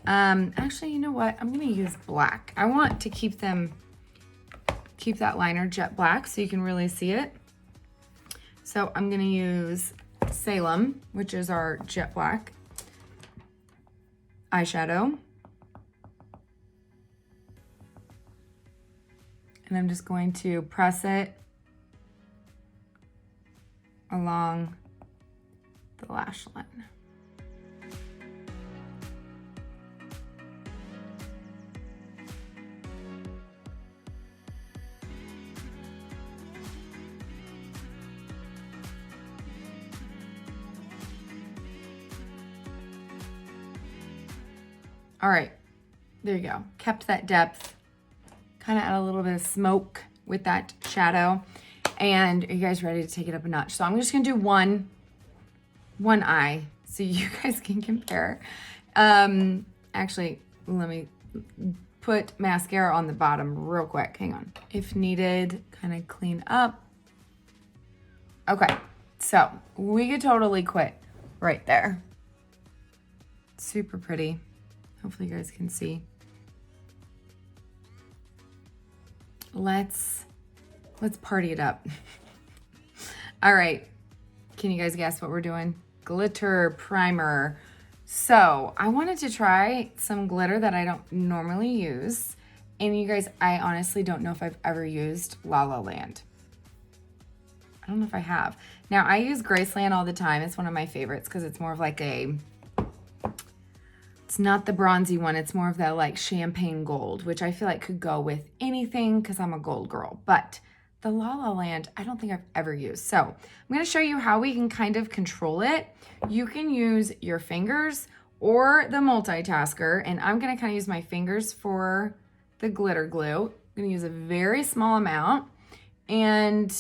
Actually, you know what? I'm gonna use black. I want to keep that liner jet black so you can really see it. So I'm gonna use Salem, which is our jet black eyeshadow. And I'm just going to press it along the lash line. All right, there you go. Kept that depth, kind of add a little bit of smoke with that shadow. And are you guys ready to take it up a notch? So I'm just gonna do one eye so you guys can compare. Actually, let me put mascara on the bottom real quick. Hang on. If needed, kind of clean up. Okay, so we could totally quit right there. Super pretty. Hopefully you guys can see. Let's party it up. All right, can you guys guess what we're doing? Glitter primer. So I wanted to try some glitter that I don't normally use. And you guys, I honestly don't know if I've ever used LaLa Land. I don't know if I have. Now I use Graceland all the time. It's one of my favorites because it's more of like it's not the bronzy one. It's more of that like champagne gold, which I feel like could go with anything because I'm a gold girl. But the LaLa Land, I don't think I've ever used. So I'm gonna show you how we can kind of control it. You can use your fingers or the Multitasker, and I'm gonna kind of use my fingers for the glitter glue. I'm gonna use a very small amount, and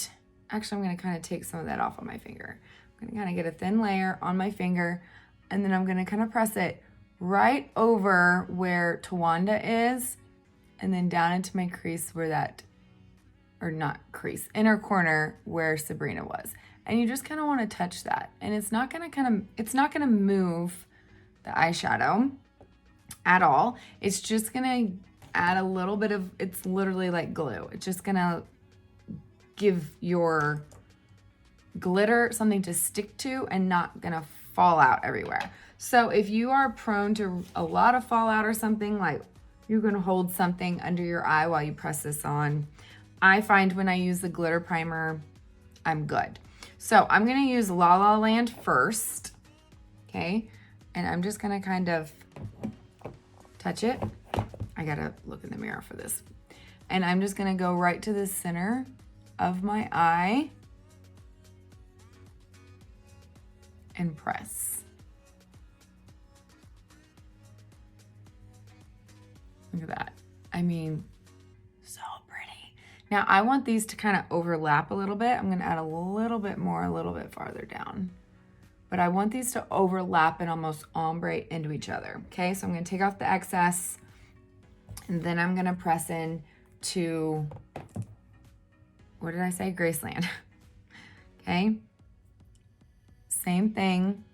actually I'm gonna kind of take some of that off on my finger. I'm gonna kind of get a thin layer on my finger, and then I'm gonna kind of press it right over where Twanda is, and then down into my crease where that, or not crease, inner corner where Sabrina was. And you just kind of want to touch that. And it's not going to move the eyeshadow at all. It's just going to add a little bit of, it's literally like glue. It's just going to give your glitter something to stick to and not going to fall out everywhere. So if you are prone to a lot of fallout or something, like you're going to hold something under your eye while you press this on, I find when I use the glitter primer, I'm good. So I'm gonna use LaLa Land first, okay? And I'm just gonna kind of touch it. I gotta look in the mirror for this. And I'm just gonna go right to the center of my eye and press. Look at that. I mean, so pretty. Now I want these to kind of overlap a little bit. I'm gonna add a little bit more, a little bit farther down. But I want these to overlap and almost ombre into each other. Okay, so I'm gonna take off the excess and then I'm gonna press in to, what did I say? Graceland. Okay, same thing.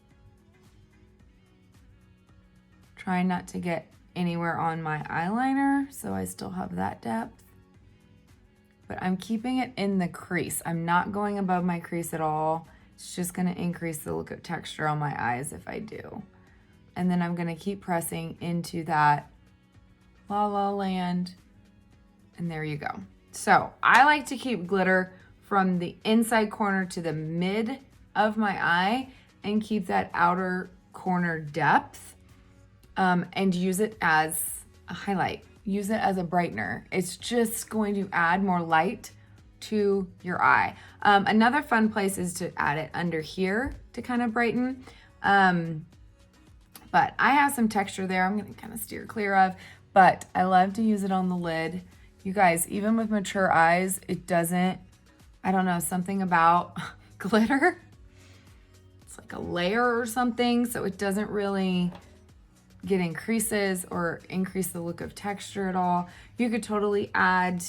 Try not to get anywhere on my eyeliner, so I still have that depth. But I'm keeping it in the crease. I'm not going above my crease at all. It's just gonna increase the look of texture on my eyes if I do. And then I'm gonna keep pressing into that LaLa land, and there you go. So I like to keep glitter from the inside corner to the mid of my eye and keep that outer corner depth. And use it as a highlight. Use it as a brightener. It's just going to add more light to your eye. Another fun place is to add it under here to kind of brighten. But I have some texture there I'm gonna kind of steer clear of, but I love to use it on the lid. You guys, even with mature eyes, it doesn't, I don't know, something about glitter. It's like a layer or something, so it doesn't really get in creases or increase the look of texture at all. You could totally add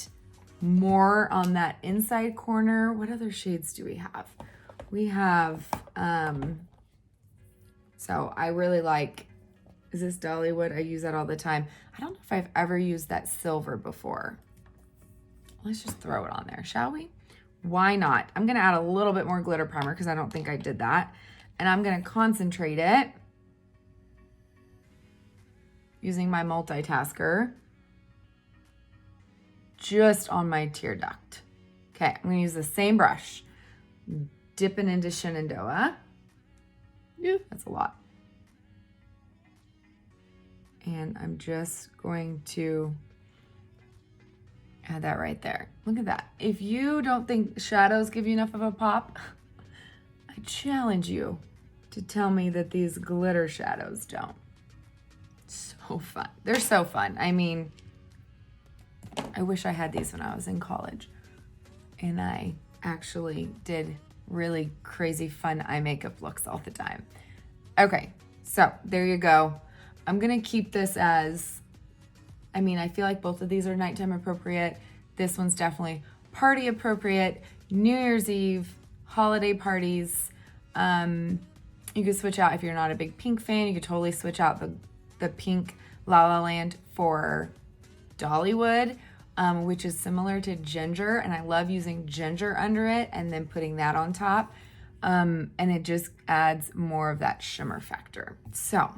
more on that inside corner. What other shades do we have? We have, so I really like, is this Dollywood? I use that all the time. I don't know if I've ever used that silver before. Let's just throw it on there, shall we? Why not? I'm gonna add a little bit more glitter primer because I don't think I did that. And I'm gonna concentrate it using my Multitasker just on my tear duct. Okay, I'm gonna use the same brush, dipping into Shenandoah. Yeah, that's a lot. And I'm just going to add that right there. Look at that. If you don't think shadows give you enough of a pop, I challenge you to tell me that these glitter shadows don't. So fun. They're so fun. I mean, I wish I had these when I was in college. And I actually did really crazy fun eye makeup looks all the time. Okay, so there you go. I'm gonna keep this as, I mean, I feel like both of these are nighttime appropriate. This one's definitely party appropriate, New Year's Eve, holiday parties. You could switch out if you're not a big pink fan. You could totally switch out the pink LaLa Land for Dollywood, which is similar to ginger, and I love using ginger under it and then putting that on top, and it just adds more of that shimmer factor. So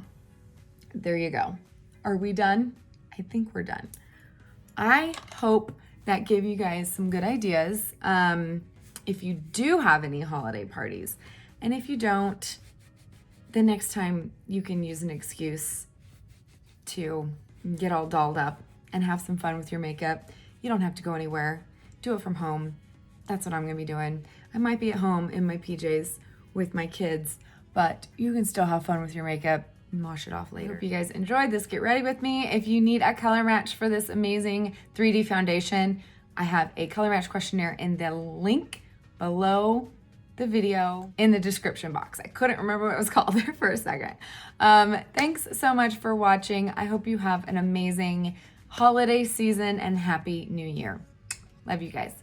there you go. Are we done? I think we're done. I hope that gave you guys some good ideas. If you do have any holiday parties, and if you don't, the next time you can use an excuse to get all dolled up and have some fun with your makeup. You don't have to go anywhere. Do it from home. That's what I'm gonna be doing. I might be at home in my PJs with my kids, but you can still have fun with your makeup and wash it off later. Hope you guys enjoyed this Get Ready With Me. If you need a color match for this amazing 3D foundation, I have a color match questionnaire in the link below the video in the description box. I couldn't remember what it was called there for a second. Thanks so much for watching. I hope you have an amazing holiday season and Happy New Year. Love you guys.